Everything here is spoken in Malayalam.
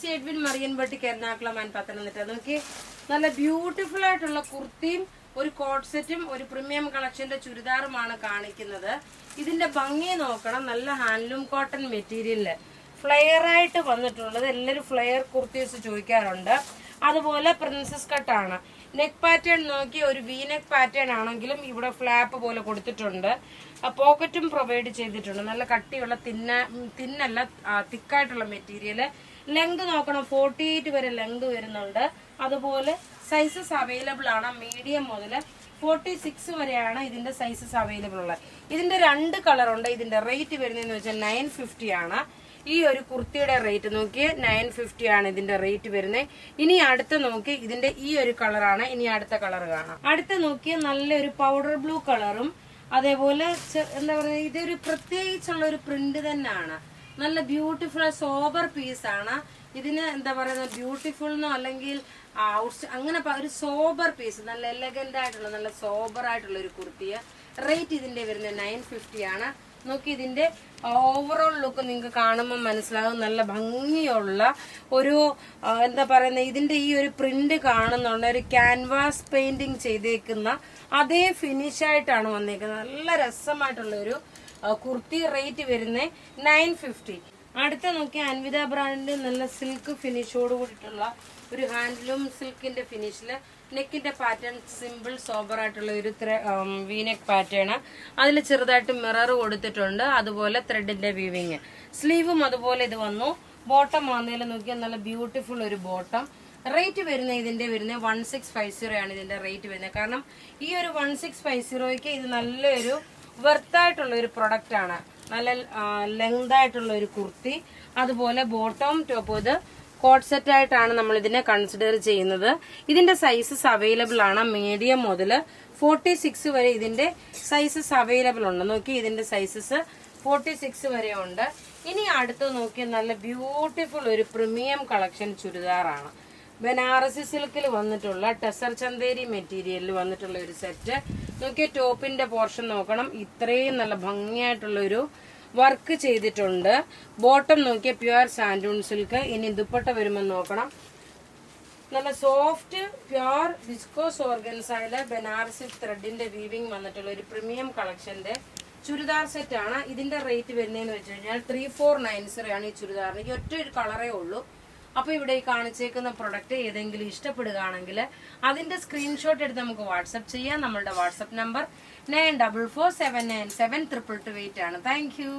ലിസി എഡ്വിൻ മറിയൻപട്ടിക്ക് എറണാകുളം ആൻഡ് പത്തനംതിട്ട. നോക്കി നല്ല ബ്യൂട്ടിഫുൾ ആയിട്ടുള്ള കുർത്തിയും ഒരു കോട്ട് സെറ്റും ഒരു പ്രീമിയം കളക്ഷന്റെ ചുരിദാറുമാണ് കാണിക്കുന്നത്. ഇതിന്റെ ഭംഗി നോക്കണം. നല്ല ഹാൻഡ്ലൂം കോട്ടൺ മെറ്റീരിയലില് ഫ്ലെയർ ആയിട്ട് വന്നിട്ടുള്ളത്. എല്ലാവരും ഫ്ലെയർ കുർത്തീസ് ചോദിക്കാറുണ്ട്. അതുപോലെ പ്രിൻസസ് കട്ടാണ്. നെക്ക് പാറ്റേൺ നോക്കി ഒരു വി നെക്ക് പാറ്റേൺ ആണെങ്കിലും ഇവിടെ ഫ്ലാപ്പ് പോലെ കൊടുത്തിട്ടുണ്ട്. പോക്കറ്റും പ്രൊവൈഡ് ചെയ്തിട്ടുണ്ട്. നല്ല കട്ടിയുള്ള തിന്നല്ല തിക്കായിട്ടുള്ള മെറ്റീരിയൽ. ലെങ്ത് നോക്കണം, 48 വരെ ലെങ്ത് വരുന്നുണ്ട്. അതുപോലെ സൈസസ് അവൈലബിൾ ആണ്. മീഡിയം മുതൽ 46 വരെയാണ് ഇതിന്റെ സൈസസ് അവൈലബിൾ ഉള്ളത്. ഇതിന്റെ 2 കളറുണ്ട്. ഇതിന്റെ റേറ്റ് വരുന്നതെന്ന് വെച്ചാൽ 950 ആണ്. ഈ ഒരു കുർത്തിയുടെ റേറ്റ് നോക്കി 950 ആണ് ഇതിന്റെ റേറ്റ് വരുന്നത്. ഇനി അടുത്ത നോക്കി ഇതിന്റെ ഈ ഒരു കളറാണ്. ഇനി അടുത്ത കളർ കാണാം. അടുത്ത നോക്കിയ നല്ലൊരു പൗഡർ ബ്ലൂ കളറും അതേപോലെ എന്താ പറയുക, ഇതൊരു പ്രത്യേകിച്ചുള്ള ഒരു പ്രിന്റ് തന്നെയാണ്. നല്ല ബ്യൂട്ടിഫുൾ സോബർ പീസാണ്. ഇതിന് എന്താ പറയുക, ബ്യൂട്ടിഫുൾ എന്നോ അല്ലെങ്കിൽ അങ്ങനെ ഒരു സോബർ പീസ്, നല്ല എലഗന്റ് ആയിട്ടുള്ള നല്ല സോബർ ആയിട്ടുള്ള ഒരു കുർത്തിയ. റേറ്റ് ഇതിന്റെ വരുന്നത് 950 ആണ്. നോക്കി ഇതിന്റെ ഓവറോൾ ലുക്ക് നിങ്ങൾക്ക് കാണുമ്പോൾ മനസ്സിലാകും. നല്ല ഭംഗിയുള്ള ഒരു എന്താ പറയുന്നത്, ഇതിന്റെ ഈ ഒരു പ്രിന്റ് കാണുന്നുണ്ട്. ഒരു ക്യാൻവാസ് പെയിന്റിങ് ചെയ്തേക്കുന്ന അതേ ഫിനിഷ് ആയിട്ടാണ് വന്നേക്കുന്നത്. നല്ല രസമായിട്ടുള്ള ഒരു കുർത്തി. റേറ്റ് വരുന്നത് 950. അടുത്ത നോക്കി അൻവിത ബ്രാൻഡിന്റെ നല്ല സിൽക്ക് ഫിനിഷോട് കൂടിയിട്ടുള്ള ഒരു ഹാൻഡ്ലൂം സിൽക്കിന്റെ ഫിനിഷില് നെക്കിന്റെ പാറ്റേൺ സിമ്പിൾ സോബർ ആയിട്ടുള്ള ഒരു വീനെക്ക് പാറ്റേൺ. അതിൽ ചെറുതായിട്ട് മിറർ കൊടുത്തിട്ടുണ്ട്. അതുപോലെ ത്രെഡിന്റെ വീവിങ്. സ്ലീവും അതുപോലെ ഇത് വന്നു. ബോട്ടം വന്നതിൽ നോക്കിയാൽ നല്ല ബ്യൂട്ടിഫുൾ ഒരു ബോട്ടം. റേറ്റ് വരുന്നത് ഇതിന്റെ വരുന്നത് 1650 ആണ് ഇതിന്റെ റേറ്റ് വരുന്നത്. കാരണം ഈ ഒരു 1650ക്ക് ഇത് നല്ലൊരു വെർത്തായിട്ടുള്ള ഒരു പ്രൊഡക്റ്റ് ആണ്. നല്ല ലെങ്ത് ആയിട്ടുള്ള ഒരു കുർത്തി. അതുപോലെ ബോട്ടം ടോപ്പ് ഇത് കോട്ട് സെറ്റ് ആയിട്ടാണ് നമ്മൾ ഇതിനെ കൺസിഡർ ചെയ്യുന്നത്. ഇതിന്റെ സൈസസ് അവൈലബിൾ ആണ്. മീഡിയം മുതൽ 46 വരെ ഇതിന്റെ സൈസസ് അവൈലബിൾ ഉണ്ട്. നോക്കി ഇതിന്റെ സൈസസ് 46 വരെ ഉണ്ട്. ഇനി അടുത്ത് നോക്കി നല്ല ബ്യൂട്ടിഫുൾ ഒരു പ്രീമിയം കളക്ഷൻ ചുരിദാറാണ്. ബനാറസി സിൽക്കിൽ വന്നിട്ടുള്ള ടെസർ ചന്തേരി മെറ്റീരിയലിൽ വന്നിട്ടുള്ള ഒരു സെറ്റ്. നോക്കിയ ടോപ്പിന്റെ പോർഷൻ നോക്കണം. ഇത്രയും നല്ല ഭംഗിയായിട്ടുള്ള ഒരു വർക്ക് ചെയ്തിട്ടുണ്ട്. ബോട്ടം നോക്കിയ പ്യുവർ സാൻഡൂൺ സിൽക്ക്. ഇനി ദുപ്പട്ട വരുമ്പോൾ നോക്കണം. നല്ല സോഫ്റ്റ് പ്യുവർ വിസ്കോസ് ഓർഗൻസയില് ബനാറസി ത്രെഡിന്റെ വീവിങ് വന്നിട്ടുള്ള ഒരു പ്രീമിയം കളക്ഷന്റെ ചുരിദാർ സെറ്റ് ആണ്. ഇതിന്റെ റേറ്റ് വരുന്നതെന്ന് വെച്ച് കഴിഞ്ഞാൽ 3490 ആണ് ഈ ചുരിദാറിന്. ഈ ഒറ്റ ഒരു കളറേ ഉള്ളൂ. അപ്പൊ ഇവിടെ ഈ കാണിച്ചേക്കുന്ന പ്രൊഡക്റ്റ് ഏതെങ്കിലും ഇഷ്ടപ്പെടുകയാണെങ്കിൽ അതിന്റെ സ്ക്രീൻഷോട്ട് എടുത്ത് നമുക്ക് വാട്സ്ആപ്പ് ചെയ്യാം. നമ്മളുടെ വാട്സ്ആപ്പ് നമ്പർ 9447972228 ആണ്. Thank you.